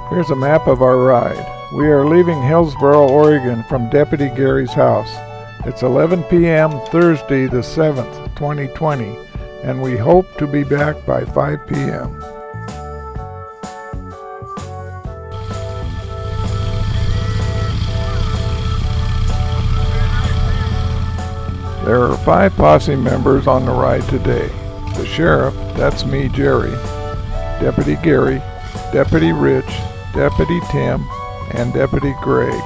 Here's a map of our ride. We are leaving Hillsboro, Oregon from Deputy Gary's house. It's 11 p.m. Thursday the 7th, 2020, and we hope to be back by 5 p.m. There are 5 posse members on the ride today. The sheriff, that's me, Jerry, Deputy Gary, Deputy Rich, Deputy Tim, and Deputy Greg.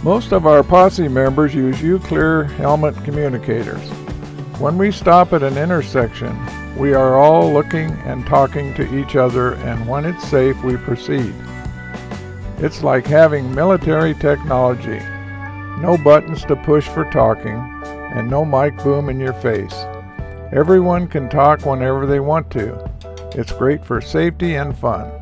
Most of our posse members use U-Clear helmet communicators. When we stop at an intersection, we are all looking and talking to each other, and when it's safe, we proceed. It's like having military technology. No buttons to push for talking, and no mic boom in your face. Everyone can talk whenever they want to. It's great for safety and fun.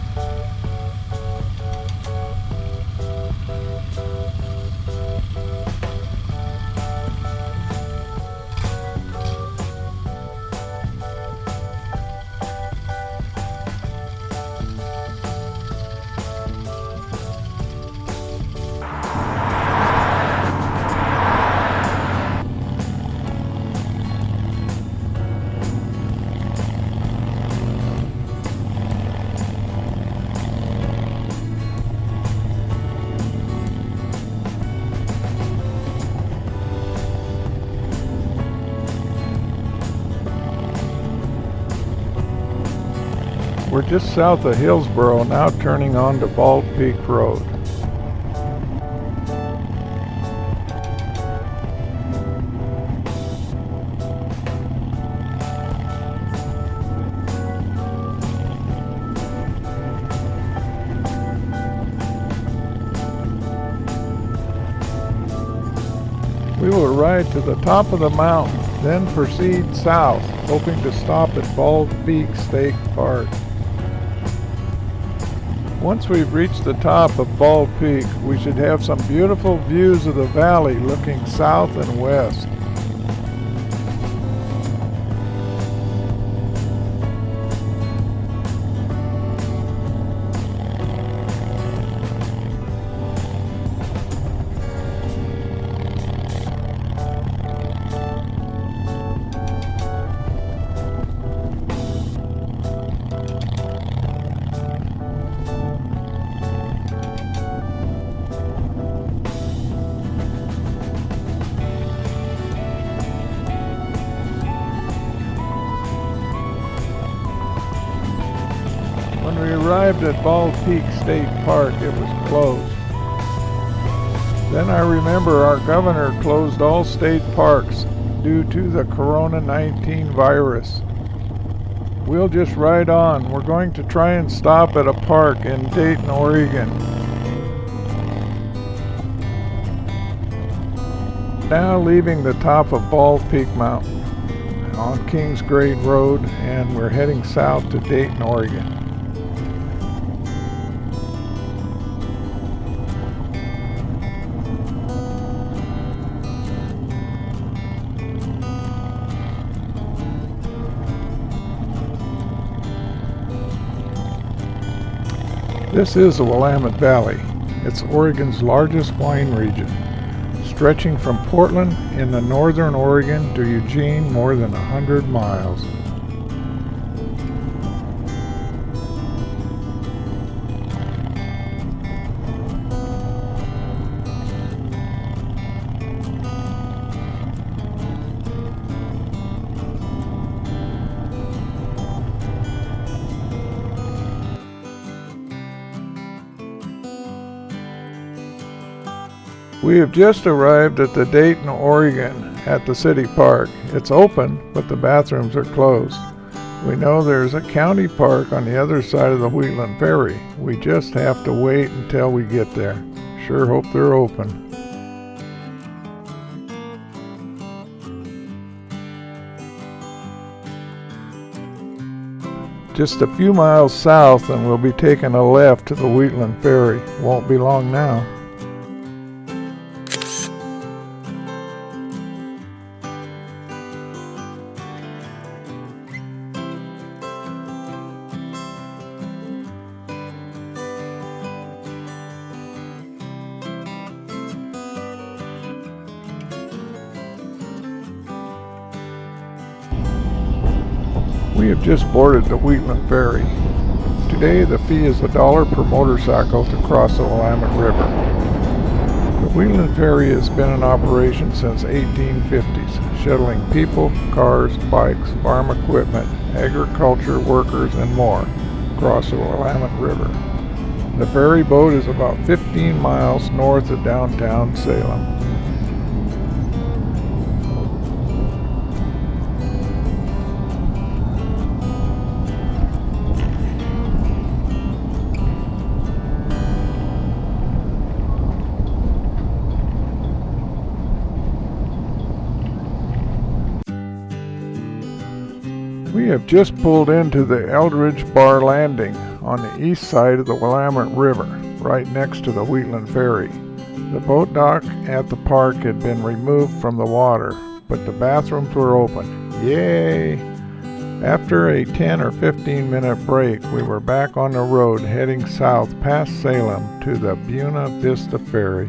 We're just south of Hillsboro, now turning on to Bald Peak Road. We will ride to the top of the mountain, then proceed south, hoping to stop at Bald Peak State Park. Once we've reached the top of Bald Peak, we should have some beautiful views of the valley looking south and west. When we arrived at Bald Peak State Park, it was closed. Then I remember our governor closed all state parks due to the Corona-19 virus. We'll just ride on. We're going to try and stop at a park in Dayton, Oregon. Now leaving the top of Bald Peak Mountain on Kings Grade Road, and we're heading south to Dayton, Oregon. This is the Willamette Valley. It's Oregon's largest wine region, stretching from Portland in the northern Oregon to Eugene, more than 100 miles. We have just arrived at the Dayton, Oregon at the city park. It's open, but the bathrooms are closed. We know there's a county park on the other side of the Wheatland Ferry. We just have to wait until we get there. Sure hope they're open. Just a few miles south and we'll be taking a left to the Wheatland Ferry. Won't be long now. We have just boarded the Wheatland Ferry. Today the fee is $1 per motorcycle to cross the Willamette River. The Wheatland Ferry has been in operation since 1850s, shuttling people, cars, bikes, farm equipment, agriculture workers, and more across the Willamette River. The ferry boat is about 15 miles north of downtown Salem. We have just pulled into the Eldridge Bar Landing on the east side of the Willamette River, right next to the Wheatland Ferry. The boat dock at the park had been removed from the water, but the bathrooms were open. Yay! After a 10 or 15 minute break, we were back on the road heading south past Salem to the Buena Vista Ferry.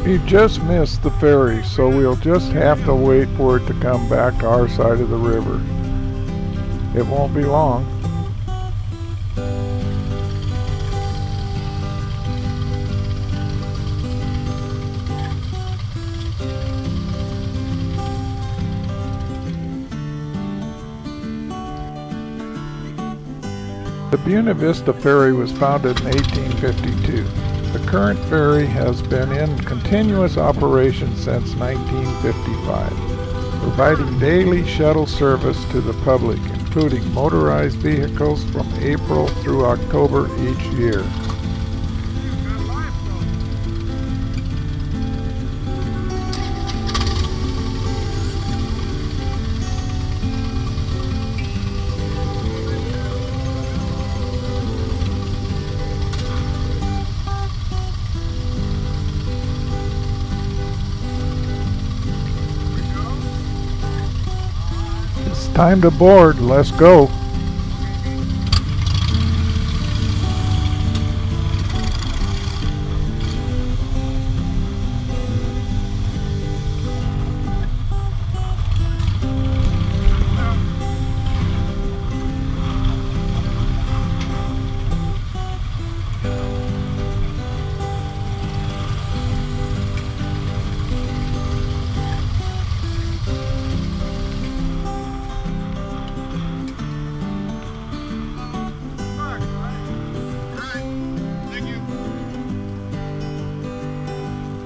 We just missed the ferry, so we'll just have to wait for it to come back to our side of the river. It won't be long. The Buena Vista Ferry was founded in 1852. The current ferry has been in continuous operation since 1955, providing daily shuttle service to the public, including motorized vehicles from April through October each year. Time to board. Let's go.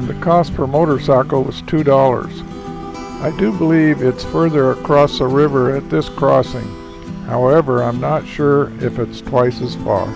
The cost per motorcycle was $2. I do believe it's further across the river at this crossing. However, I'm not sure if it's twice as far.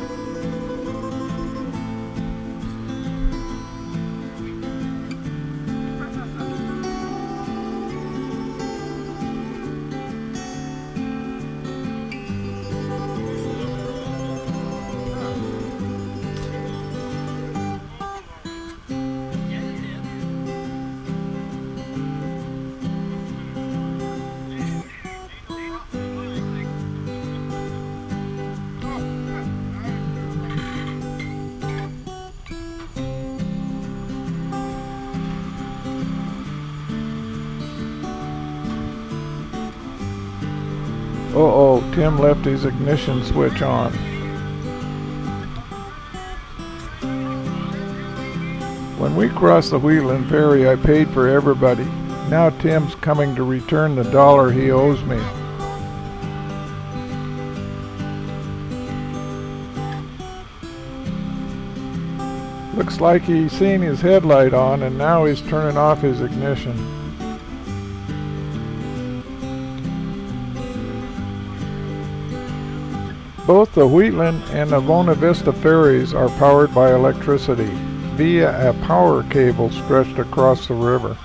Uh-oh, Tim left his ignition switch on. When we crossed the Wheatland Ferry, I paid for everybody. Now Tim's coming to return the dollar he owes me. Looks like he's seen his headlight on and now he's turning off his ignition. Both the Wheatland and the Buena Vista ferries are powered by electricity via a power cable stretched across the river.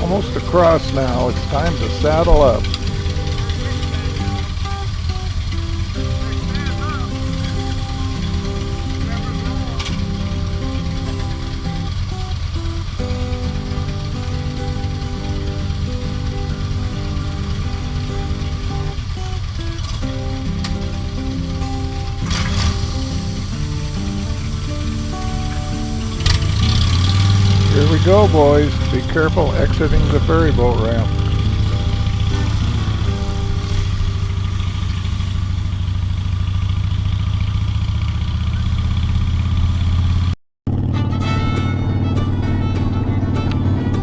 Almost across now. It's time to saddle up. Here we go, boys. Be careful exiting the ferry boat ramp.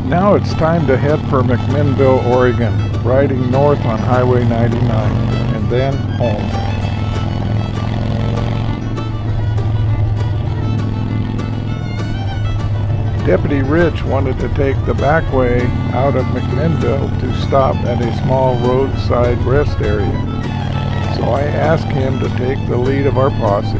Now it's time to head for McMinnville, Oregon, riding north on Highway 99, and then home. Deputy Rich wanted to take the back way out of McMinnville to stop at a small roadside rest area, so I asked him to take the lead of our posse.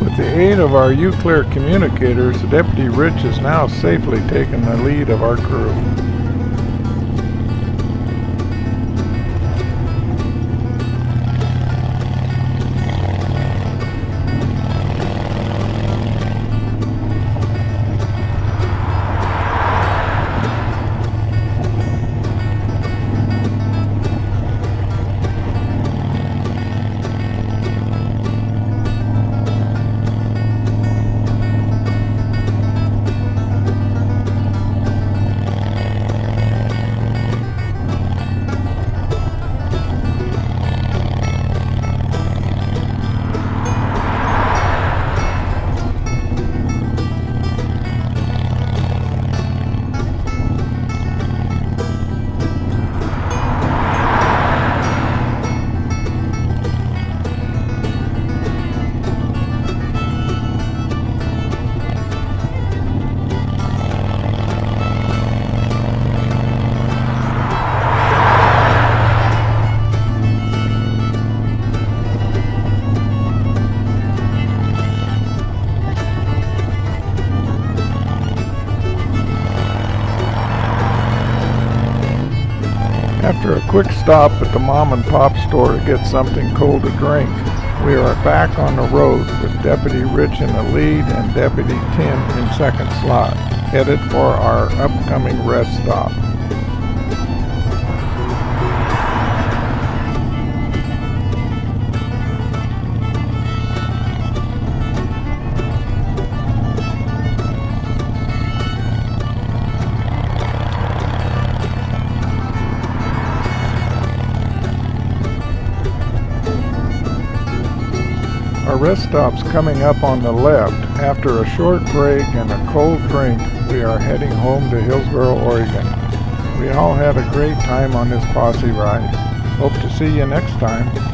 With the aid of our UClear communicators, Deputy Rich has now safely taken the lead of our crew. After a quick stop at the mom and pop store to get something cold to drink, we are back on the road with Deputy Rich in the lead and Deputy Tim in second slot, headed for our upcoming rest stop. Our rest stop's coming up on the left. After a short break and a cold drink, we are heading home to Hillsboro, Oregon. We all had a great time on this posse ride. Hope to see you next time.